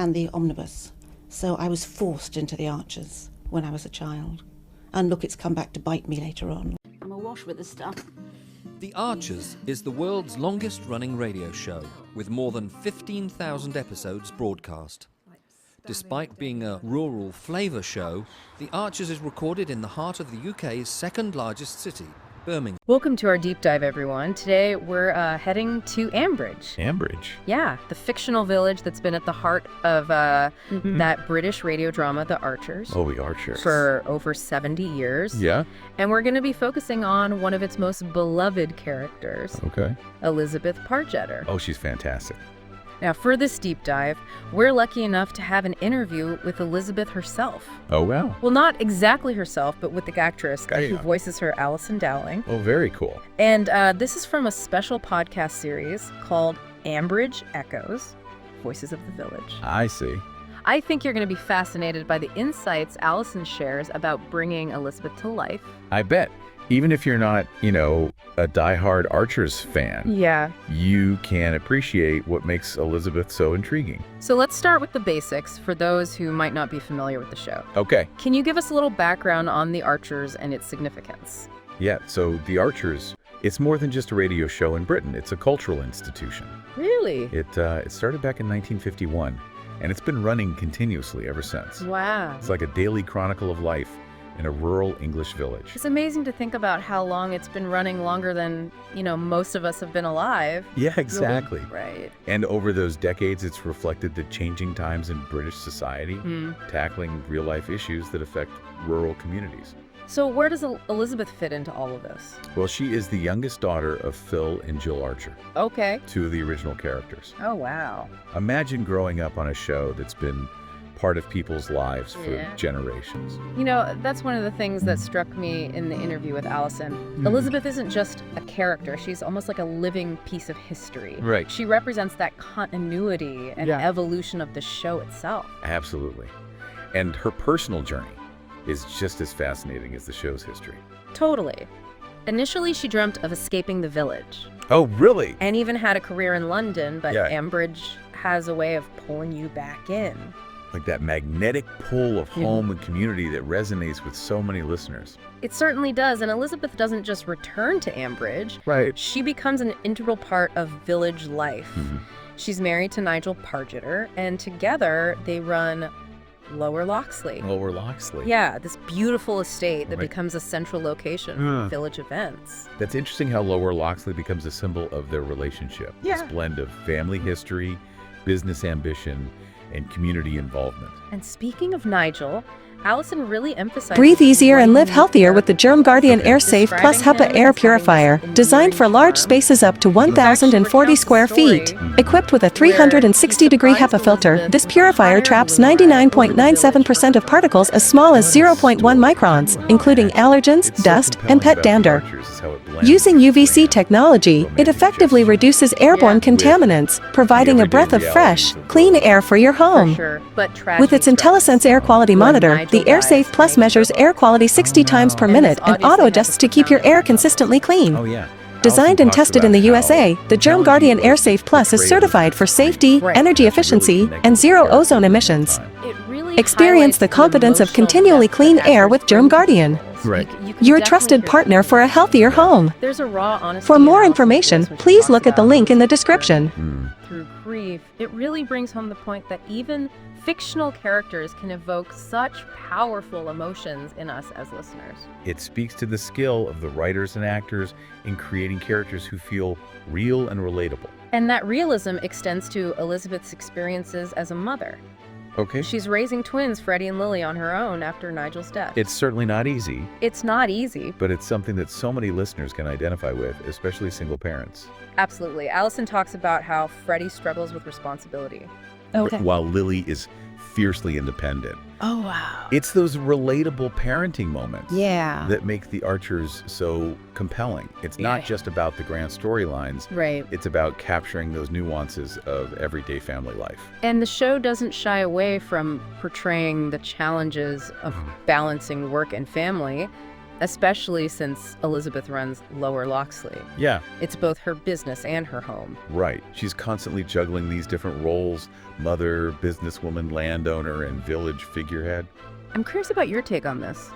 and the omnibus. So I was forced into the Archers when I was a child. And look, it's come back to bite me later on. I'm awash with this stuff. The Archers is the world's longest-running radio show, with more than 15,000 episodes broadcast. Despite being a rural flavour show, The Archers is recorded in the heart of the UK's second-largest city, Birmingham. Welcome to our deep dive, everyone. Today we're heading to Ambridge. Ambridge? Yeah, the fictional village that's been at the heart of that British radio drama, The Archers. Oh, The Archers. For over 70 years. Yeah? And we're going to be focusing on one of its most beloved characters. Okay. Elizabeth Pargetter. Oh, she's fantastic. Now, for this deep dive, we're lucky enough to have an interview with Elizabeth herself. Oh, wow. Well, not exactly herself, but with the actress who voices her, Alison Dowling. Oh, very cool. And this is from a special podcast series called Ambridge Echoes, Voices of the Village. I see. I think you're going to be fascinated by the insights Alison shares about bringing Elizabeth to life. I bet. Even if you're not, a diehard Archers fan, you can appreciate what makes Elizabeth so intriguing. So let's start with the basics for those who might not be familiar with the show. Okay. Can you give us a little background on The Archers and its significance? Yeah, so The Archers, it's more than just a radio show in Britain. It's a cultural institution. Really? It started back in 1951, and it's been running continuously ever since. Wow. It's like a daily chronicle of life in a rural English village. It's amazing to think about how long it's been running, longer than, most of us have been alive. Yeah, exactly. Right. And over those decades, it's reflected the changing times in British society, tackling real-life issues that affect rural communities. So where does Elizabeth fit into all of this? Well, she is the youngest daughter of Phil and Jill Archer. Okay. Two of the original characters. Oh, wow. Imagine growing up on a show that's been part of people's lives for generations. That's one of the things that struck me in the interview with Alison. Elizabeth isn't just a character. She's almost like a living piece of history. Right. She represents that continuity and evolution of the show itself. Absolutely. And her personal journey is just as fascinating as the show's history. Totally. Initially, she dreamt of escaping the village. Oh, really? And even had a career in London, but Ambridge has a way of pulling you back in. Like that magnetic pull of home and community that resonates with so many listeners. It certainly does, and Elizabeth doesn't just return to Ambridge. Right. She becomes an integral part of village life. She's married to Nigel Pargetter, and together they run Lower Loxley. Lower Loxley. Yeah, this beautiful estate that becomes a central location for village events. That's interesting how Lower Loxley becomes a symbol of their relationship. This blend of family history, business ambition, and community involvement. And speaking of Nigel, Alison really emphasized... Breathe easier and live healthier with the Germ Guardian AirSafe Plus HEPA air purifier, designed for large spaces up to 1,040 square feet. Equipped with a 360-degree HEPA filter, this purifier traps 99.97% of particles as small as 0.1 microns, including allergens, dust, and pet dander. Using UVC technology, it effectively reduces airborne contaminants, providing a breath of fresh, clean air for your home. With its IntelliSense air quality monitor, the AirSafe Plus measures air quality 60 times per minute and auto-adjusts to keep your air consistently clean. Oh, yeah. Designed and tested in the USA, the Germ Guardian AirSafe Plus is certified for safety, energy efficiency, and zero ozone emissions. Experience the confidence of continually clean air with Germ Guardian. Right. Your trusted partner for a healthier home. For more information, please look at the link in the description. Through grief, it really brings home the point that even fictional characters can evoke such powerful emotions in us as listeners. It speaks to the skill of the writers and actors in creating characters who feel real and relatable. And that realism extends to Elizabeth's experiences as a mother. Okay. She's raising twins, Freddie and Lily, on her own after Nigel's death. It's certainly not easy. It's not easy. But it's something that so many listeners can identify with, especially single parents. Absolutely. Alison talks about how Freddie struggles with responsibility. Okay. While Lily is fiercely independent. Oh, wow. It's those relatable parenting moments Yeah. that make The Archers so compelling. It's not just about the grand storylines. Right. It's about capturing those nuances of everyday family life. And the show doesn't shy away from portraying the challenges of balancing work and family. especially since Elizabeth runs Lower Loxley. Yeah. It's both her business and her home. Right. She's constantly juggling these different roles: mother, businesswoman, landowner, and village figurehead. I'm curious about your take on this.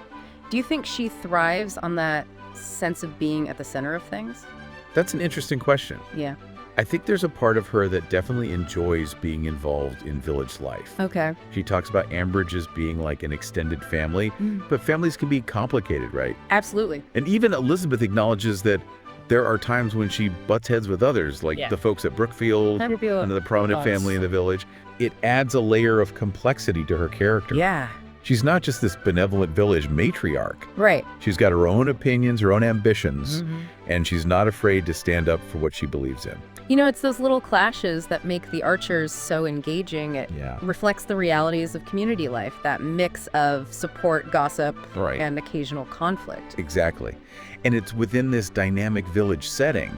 Do you think she thrives on that sense of being at the center of things? That's an interesting question. Yeah. I think there's a part of her that definitely enjoys being involved in village life. Okay. She talks about Ambridge as being like an extended family, but families can be complicated, right? Absolutely. And even Elizabeth acknowledges that there are times when she butts heads with others, like the folks at Brookfield, another prominent family in the village. It adds a layer of complexity to her character. Yeah. She's not just this benevolent village matriarch. Right. She's got her own opinions, her own ambitions, and she's not afraid to stand up for what she believes in. You know, it's those little clashes that make the Archers so engaging. It reflects the realities of community life, that mix of support, gossip, and occasional conflict. Exactly. And it's within this dynamic village setting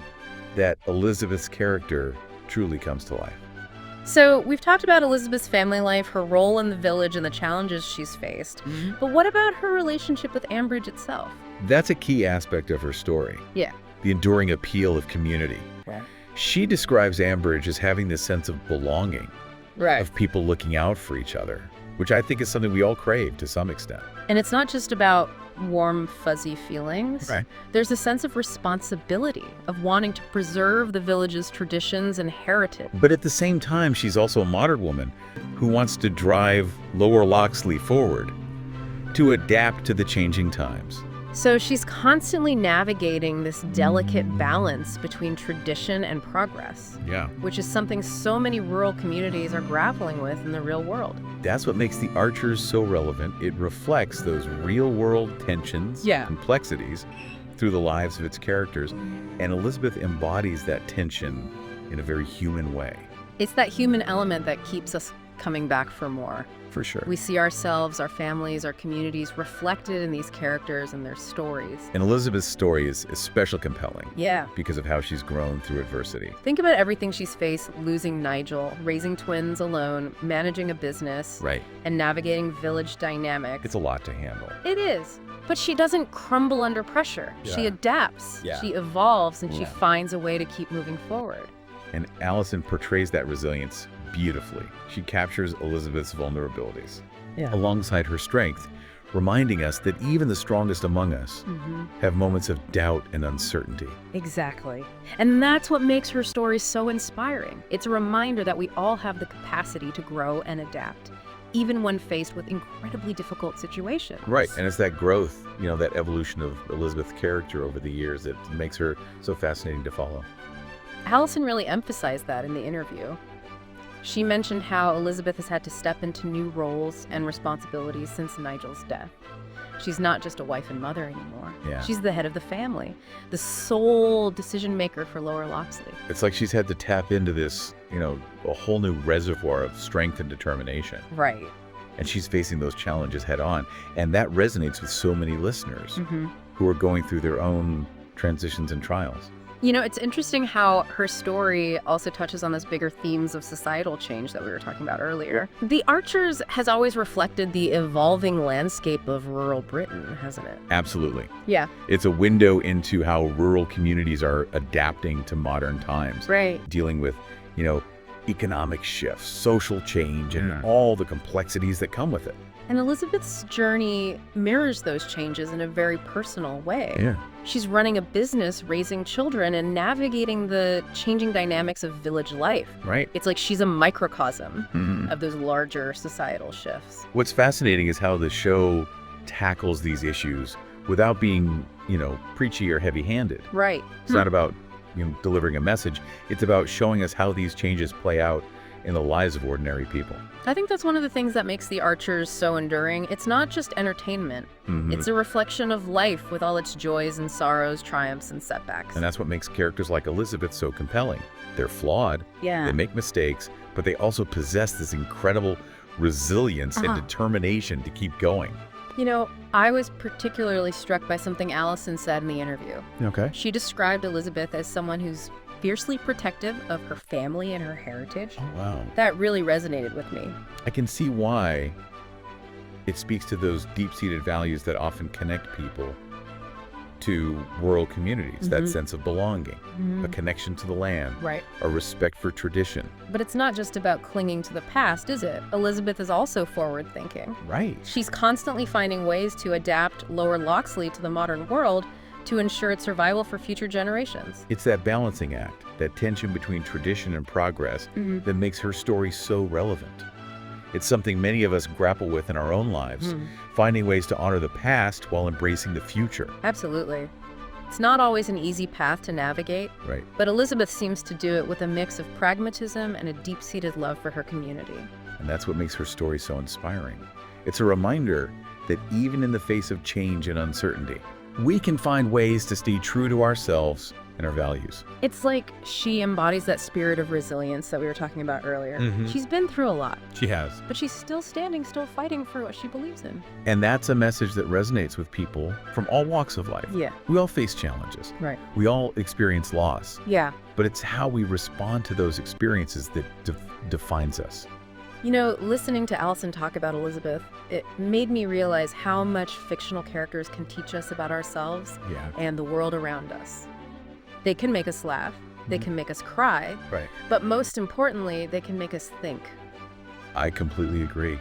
that Elizabeth's character truly comes to life. So we've talked about Elizabeth's family life, her role in the village, and the challenges she's faced. But what about her relationship with Ambridge itself? That's a key aspect of her story. Yeah. The enduring appeal of community. Right. She describes Ambridge as having this sense of belonging, of people looking out for each other, which I think is something we all crave to some extent. And it's not just about warm, fuzzy feelings. Right. There's a sense of responsibility, of wanting to preserve the village's traditions and heritage. But at the same time, she's also a modern woman who wants to drive Lower Loxley forward, to adapt to the changing times. So she's constantly navigating this delicate balance between tradition and progress. Yeah. Which is something so many rural communities are grappling with in the real world. That's what makes The Archers so relevant. It reflects those real-world tensions, complexities, through the lives of its characters, and Elizabeth embodies that tension in a very human way. It's that human element that keeps us coming back for more. For sure. We see ourselves, our families, our communities reflected in these characters and their stories. And Elizabeth's story is especially compelling. Yeah. Because of how she's grown through adversity. Think about everything she's faced: losing Nigel, raising twins alone, managing a business, and navigating village dynamics. It's a lot to handle. It is. But she doesn't crumble under pressure. She adapts, she evolves, and she finds a way to keep moving forward. And Alison portrays that resilience beautifully. She captures Elizabeth's vulnerabilities alongside her strength, reminding us that even the strongest among us have moments of doubt and uncertainty. Exactly. And that's what makes her story so inspiring. It's a reminder that we all have the capacity to grow and adapt, even when faced with incredibly difficult situations. Right, and it's that growth, you know, that evolution of Elizabeth's character over the years that makes her so fascinating to follow. Alison really emphasized that in the interview. She mentioned how Elizabeth has had to step into new roles and responsibilities since Nigel's death. She's not just a wife and mother anymore. She's the head of the family, the sole decision maker for Lower Loxley. It's like she's had to tap into this, you know, a whole new reservoir of strength and determination. Right. And she's facing those challenges head on. And that resonates with so many listeners who are going through their own transitions and trials. You know, it's interesting how her story also touches on those bigger themes of societal change that we were talking about earlier. The Archers has always reflected the evolving landscape of rural Britain, hasn't it? Absolutely. Yeah. It's a window into how rural communities are adapting to modern times. Right. Dealing with, you know, economic shifts, social change, and all the complexities that come with it. And Elizabeth's journey mirrors those changes in a very personal way. Yeah. She's running a business, raising children, and navigating the changing dynamics of village life. Right. It's like she's a microcosm of those larger societal shifts. What's fascinating is how the show tackles these issues without being, you know, preachy or heavy-handed. Right. It's not about, you know, delivering a message. It's about showing us how these changes play out in the lives of ordinary people. I think that's one of the things that makes The Archers so enduring. It's not just entertainment. It's a reflection of life with all its joys and sorrows, triumphs and setbacks. And that's what makes characters like Elizabeth so compelling. They're flawed, they make mistakes, but they also possess this incredible resilience and determination to keep going. You know, I was particularly struck by something Alison said in the interview. Okay. She described Elizabeth as someone who's fiercely protective of her family and her heritage. Oh, wow. That really resonated with me. I can see why. It speaks to those deep-seated values that often connect people to rural communities, that sense of belonging, a connection to the land, Right. a respect for tradition. But it's not just about clinging to the past, is it? Elizabeth is also forward-thinking. Right. She's constantly finding ways to adapt Lower Loxley to the modern world to ensure its survival for future generations. It's that balancing act, that tension between tradition and progress that makes her story so relevant. It's something many of us grapple with in our own lives, finding ways to honor the past while embracing the future. Absolutely. It's not always an easy path to navigate, Right. but Elizabeth seems to do it with a mix of pragmatism and a deep-seated love for her community. And that's what makes her story so inspiring. It's a reminder that even in the face of change and uncertainty, we can find ways to stay true to ourselves and our values. It's like she embodies that spirit of resilience that we were talking about earlier. She's been through a lot, She has. but she's still standing, still fighting for what she believes in. And that's a message that resonates with people from all walks of life. Yeah. We all face challenges. Right. We all experience loss. Yeah. But it's how we respond to those experiences that defines us. You know, listening to Alison talk about Elizabeth, it made me realize how much fictional characters can teach us about ourselves Yeah. and the world around us. They can make us laugh, they can make us cry, Right. but most importantly, they can make us think. I completely agree.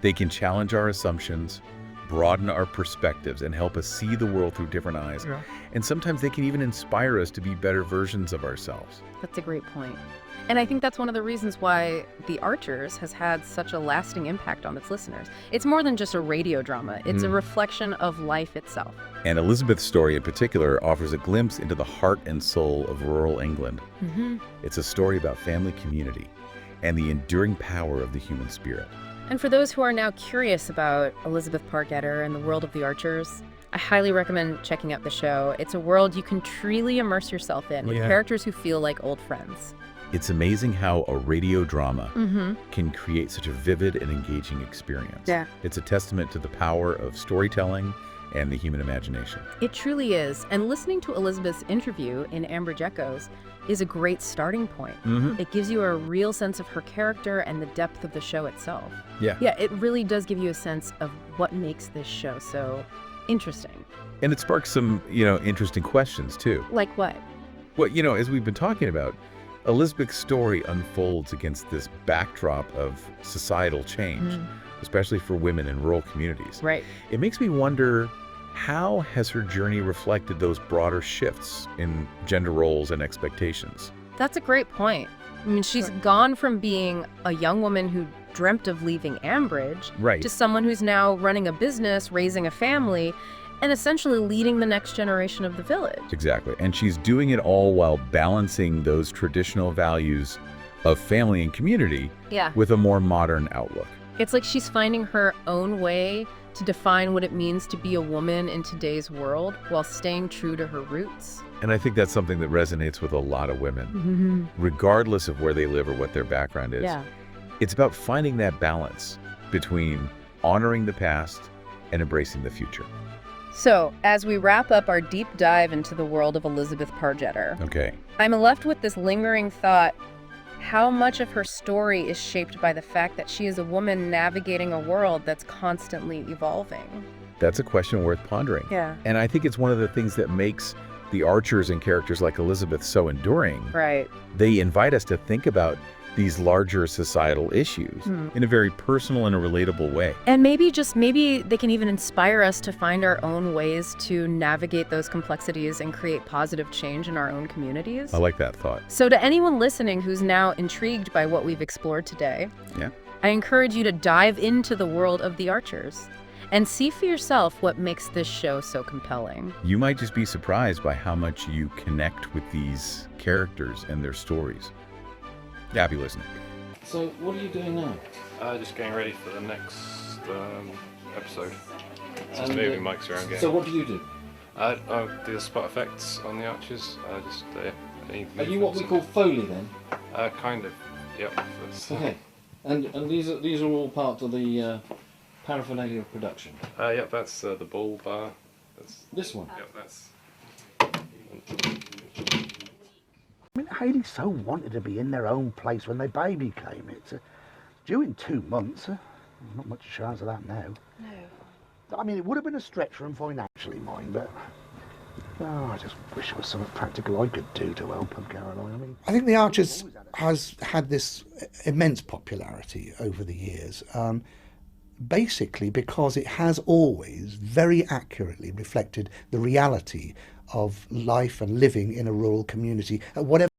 They can challenge our assumptions, broaden our perspectives, and help us see the world through different eyes. Yeah. And sometimes they can even inspire us to be better versions of ourselves. That's a great point. And I think that's one of the reasons why The Archers has had such a lasting impact on its listeners. It's more than just a radio drama. It's a reflection of life itself. And Elizabeth's story in particular offers a glimpse into the heart and soul of rural England. It's a story about family community and the enduring power of the human spirit. And for those who are now curious about Elizabeth Pargetter and the world of The Archers, I highly recommend checking out the show. It's a world you can truly immerse yourself in with characters who feel like old friends. It's amazing how a radio drama can create such a vivid and engaging experience. Yeah. It's a testament to the power of storytelling and the human imagination. It truly is. And listening to Elizabeth's interview in Ambridge Echoes is a great starting point. It gives you a real sense of her character and the depth of the show itself. Yeah. Yeah, it really does give you a sense of what makes this show so interesting. And it sparks some, interesting questions too. Like what? Well, as we've been talking about, Elizabeth's story unfolds against this backdrop of societal change, especially for women in rural communities. Right. It makes me wonder, how has her journey reflected those broader shifts in gender roles and expectations? That's a great point. I mean, she's gone from being a young woman who dreamt of leaving Ambridge to someone who's now running a business, raising a family, and essentially leading the next generation of the village. Exactly. And she's doing it all while balancing those traditional values of family and community with a more modern outlook. It's like she's finding her own way to define what it means to be a woman in today's world while staying true to her roots. And I think that's something that resonates with a lot of women, regardless of where they live or what their background is. Yeah. It's about finding that balance between honoring the past and embracing the future. So, as we wrap up our deep dive into the world of Elizabeth Pargetter, Okay. I'm left with this lingering thought: how much of her story is shaped by the fact that she is a woman navigating a world that's constantly evolving? That's a question worth pondering. Yeah. And I think it's one of the things that makes the Archers and characters like Elizabeth so enduring. Right. They invite us to think about these larger societal issues in a very personal and a relatable way. And maybe they can even inspire us to find our own ways to navigate those complexities and create positive change in our own communities. I like that thought. So to anyone listening who's now intrigued by what we've explored today, I encourage you to dive into the world of The Archers and see for yourself what makes this show so compelling. You might just be surprised by how much you connect with these characters and their stories. Happy listening. So, what are you doing now? Just getting ready for the next episode. Just And, moving mics around again. So, what do you do? I do the spot effects on the Archers. Any Are you what we call Foley then? Kind of. Yep. That's, Okay. And these are all part of the paraphernalia of production. Yep. That's the bull bar. That's. This one. Yep. That's. I mean, Hayley so wanted to be in their own place when their baby came. It's due in 2 months. Not much chance of that now. No. I mean, it would have been a stretch for them financially, mind, but Oh, I just wish there was something practical I could do to help them, Caroline. I mean, I think The Archers has had this immense popularity over the years, basically because it has always very accurately reflected the reality of life and living in a rural community at whatever